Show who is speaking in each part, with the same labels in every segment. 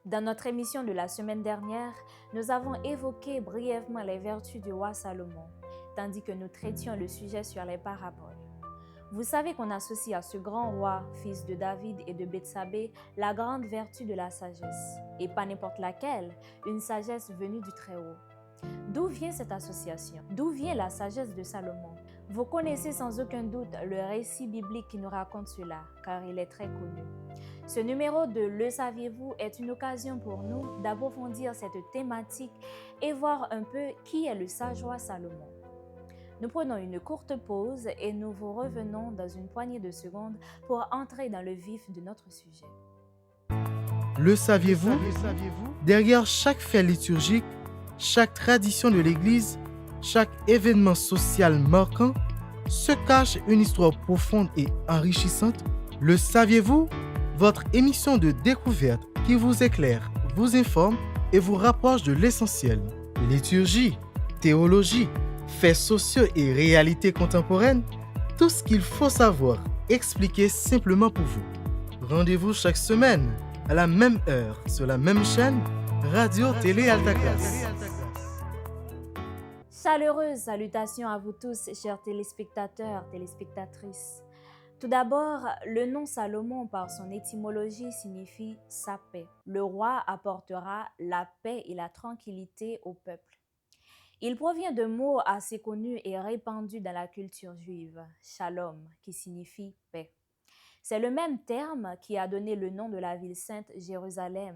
Speaker 1: Dans notre émission de la semaine dernière, nous avons évoqué brièvement les vertus du roi Salomon, tandis que nous traitions le sujet sur les paraboles. Vous savez qu'on associe à ce grand roi, fils de David et de Bethsabée, la grande vertu de la sagesse, et pas n'importe laquelle, une sagesse venue du Très-Haut. D'où vient cette association? D'où vient la sagesse de Salomon? Vous connaissez sans aucun doute le récit biblique qui nous raconte cela, car il est très connu. Ce numéro de Le saviez-vous est une occasion pour nous d'approfondir cette thématique et voir un peu qui est le sage roi Salomon. Nous prenons une courte pause et nous vous revenons dans une poignée de secondes pour entrer dans le vif de notre sujet.
Speaker 2: Le saviez-vous? Derrière chaque fait liturgique, chaque tradition de l'Église, chaque événement social marquant, se cache une histoire profonde et enrichissante. Le saviez-vous? Votre émission de découverte qui vous éclaire, vous informe et vous rapproche de l'essentiel. Liturgie, théologie, faits sociaux et réalités contemporaines, tout ce qu'il faut savoir, expliqué simplement pour vous. Rendez-vous chaque semaine, à la même heure, sur la même chaîne, Radio Télé Altaclass.
Speaker 1: Chaleureuse salutation à vous tous, chers téléspectateurs, téléspectatrices. Tout d'abord, le nom Salomon, par son étymologie, signifie « sa paix ». Le roi apportera la paix et la tranquillité au peuple. Il provient de mots assez connus et répandus dans la culture juive, shalom, qui signifie paix. C'est le même terme qui a donné le nom de la ville sainte Jérusalem,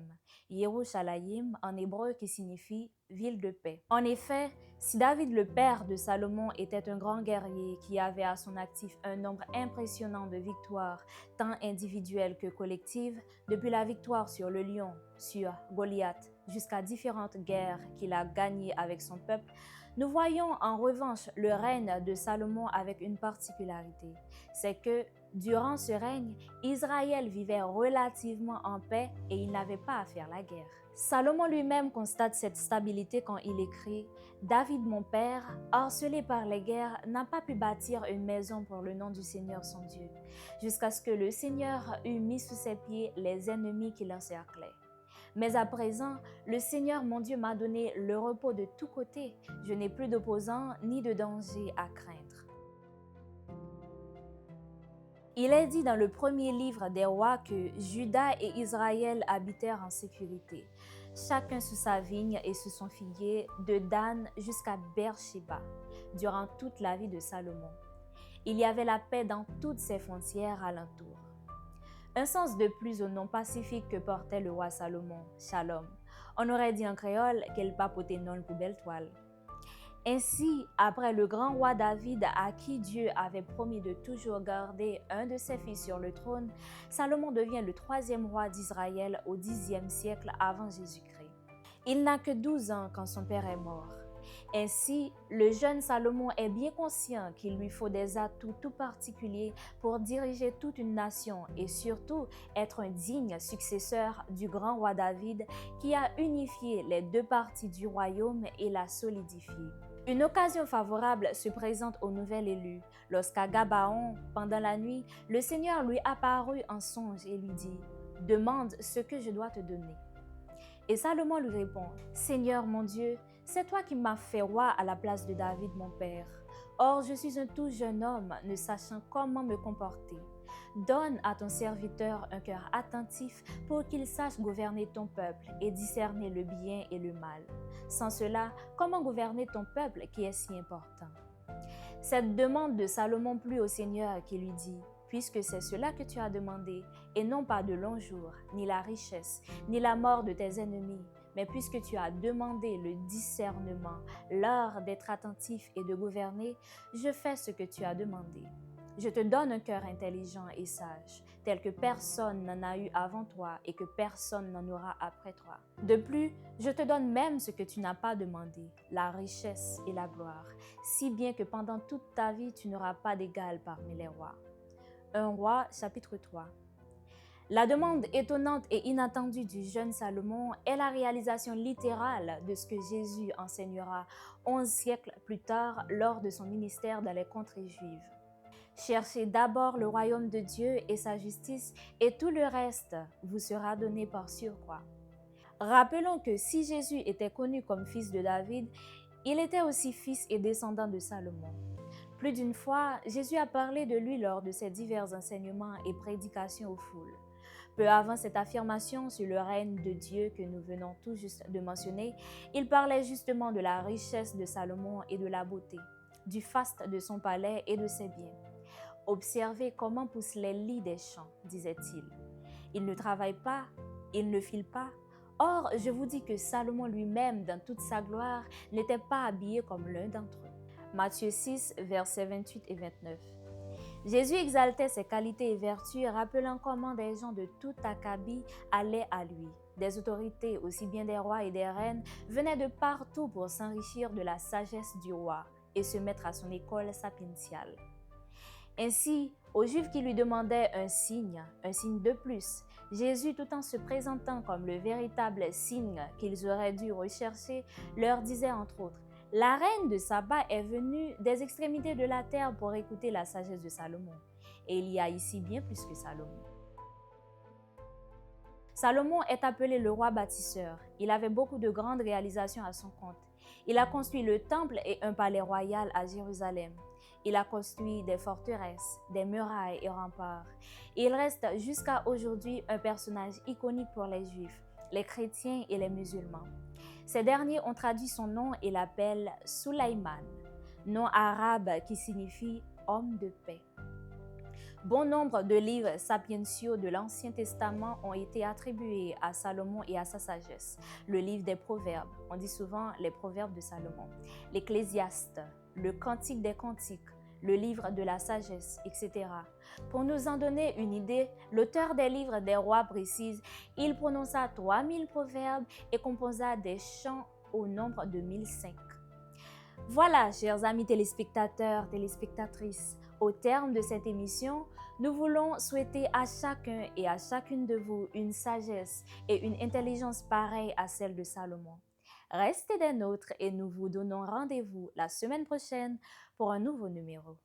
Speaker 1: Yerushalayim en hébreu qui signifie ville de paix. En effet, si David le père de Salomon était un grand guerrier qui avait à son actif un nombre impressionnant de victoires, tant individuelles que collectives, depuis la victoire sur le lion, sur Goliath, jusqu'à différentes guerres qu'il a gagnées avec son peuple, nous voyons en revanche le règne de Salomon avec une particularité, c'est que durant ce règne, Israël vivait relativement en paix et il n'avait pas à faire la guerre. Salomon lui-même constate cette stabilité quand il écrit « David mon père, harcelé par les guerres, n'a pas pu bâtir une maison pour le nom du Seigneur son Dieu, jusqu'à ce que le Seigneur eût mis sous ses pieds les ennemis qui l'encerclaient. Mais à présent, le Seigneur mon Dieu m'a donné le repos de tous côtés. Je n'ai plus d'opposants ni de danger à craindre. » Il est dit dans le premier livre des rois que Juda et Israël habitèrent en sécurité, chacun sous sa vigne et sous son figuier, de Dan jusqu'à Beersheba, durant toute la vie de Salomon. Il y avait la paix dans toutes ses frontières alentour. Un sens de plus au nom pacifique que portait le roi Salomon, Shalom. On aurait dit en créole qu'elle papotait non pour belle toile. Ainsi, après le grand roi David à qui Dieu avait promis de toujours garder un de ses fils sur le trône, Salomon devient le troisième roi d'Israël au Xe siècle avant Jésus-Christ. Il n'a que 12 ans quand son père est mort. Ainsi, le jeune Salomon est bien conscient qu'il lui faut des atouts tout particuliers pour diriger toute une nation et surtout être un digne successeur du grand roi David qui a unifié les deux parties du royaume et l'a solidifié. Une occasion favorable se présente au nouvel élu, lorsqu'à Gabaon, pendant la nuit, le Seigneur lui apparut en songe et lui dit « Demande ce que je dois te donner. » Et Salomon lui répond « Seigneur mon Dieu, c'est toi qui m'as fait roi à la place de David mon père. Or, je suis un tout jeune homme, ne sachant comment me comporter. Donne à ton serviteur un cœur attentif pour qu'il sache gouverner ton peuple et discerner le bien et le mal. Sans cela, comment gouverner ton peuple qui est si important? » Cette demande de Salomon plut au Seigneur qui lui dit « Puisque c'est cela que tu as demandé, et non pas de longs jours, ni la richesse, ni la mort de tes ennemis, mais puisque tu as demandé le discernement, l'art d'être attentif et de gouverner, je fais ce que tu as demandé. Je te donne un cœur intelligent et sage, tel que personne n'en a eu avant toi et que personne n'en aura après toi. De plus, je te donne même ce que tu n'as pas demandé, la richesse et la gloire, si bien que pendant toute ta vie, tu n'auras pas d'égal parmi les rois. 1 Roi, chapitre 3. La demande étonnante et inattendue du jeune Salomon est la réalisation littérale de ce que Jésus enseignera 11 siècles plus tard lors de son ministère dans les contrées juives. Cherchez d'abord le royaume de Dieu et sa justice, et tout le reste vous sera donné par surcroît. Rappelons que si Jésus était connu comme fils de David, il était aussi fils et descendant de Salomon. Plus d'une fois, Jésus a parlé de lui lors de ses divers enseignements et prédications aux foules. Peu avant cette affirmation sur le règne de Dieu que nous venons tout juste de mentionner, il parlait justement de la richesse de Salomon et de la beauté, du faste de son palais et de ses biens. Observez comment poussent les lits des champs, disait-il. Il ne travaille pas, il ne file pas. Or, je vous dis que Salomon lui-même, dans toute sa gloire, n'était pas habillé comme l'un d'entre eux. Matthieu 6, versets 28 et 29. Jésus exaltait ses qualités et vertus, rappelant comment des gens de toute acabit allaient à lui. Des autorités, aussi bien des rois et des reines, venaient de partout pour s'enrichir de la sagesse du roi et se mettre à son école sapientiale. Ainsi, aux Juifs qui lui demandaient un signe de plus, Jésus, tout en se présentant comme le véritable signe qu'ils auraient dû rechercher, leur disait entre autres: la reine de Saba est venue des extrémités de la terre pour écouter la sagesse de Salomon. Et il y a ici bien plus que Salomon. Salomon est appelé le roi bâtisseur. Il avait beaucoup de grandes réalisations à son compte. Il a construit le temple et un palais royal à Jérusalem. Il a construit des forteresses, des murailles et remparts. Il reste jusqu'à aujourd'hui un personnage iconique pour les Juifs, les chrétiens et les musulmans. Ces derniers ont traduit son nom et l'appellent Sulaïman, nom arabe qui signifie homme de paix. Bon nombre de livres sapientiaux de l'Ancien Testament ont été attribués à Salomon et à sa sagesse. Le livre des Proverbes, on dit souvent les Proverbes de Salomon, l'Ecclésiaste, le Cantique des Cantiques, le livre de la sagesse, etc. Pour nous en donner une idée, l'auteur des livres des rois précise: il prononça 3000 proverbes et composa des chants au nombre de 1005. Voilà, chers amis téléspectateurs, téléspectatrices, au terme de cette émission, nous voulons souhaiter à chacun et à chacune de vous une sagesse et une intelligence pareille à celle de Salomon. Restez des nôtres et nous vous donnons rendez-vous la semaine prochaine pour un nouveau numéro.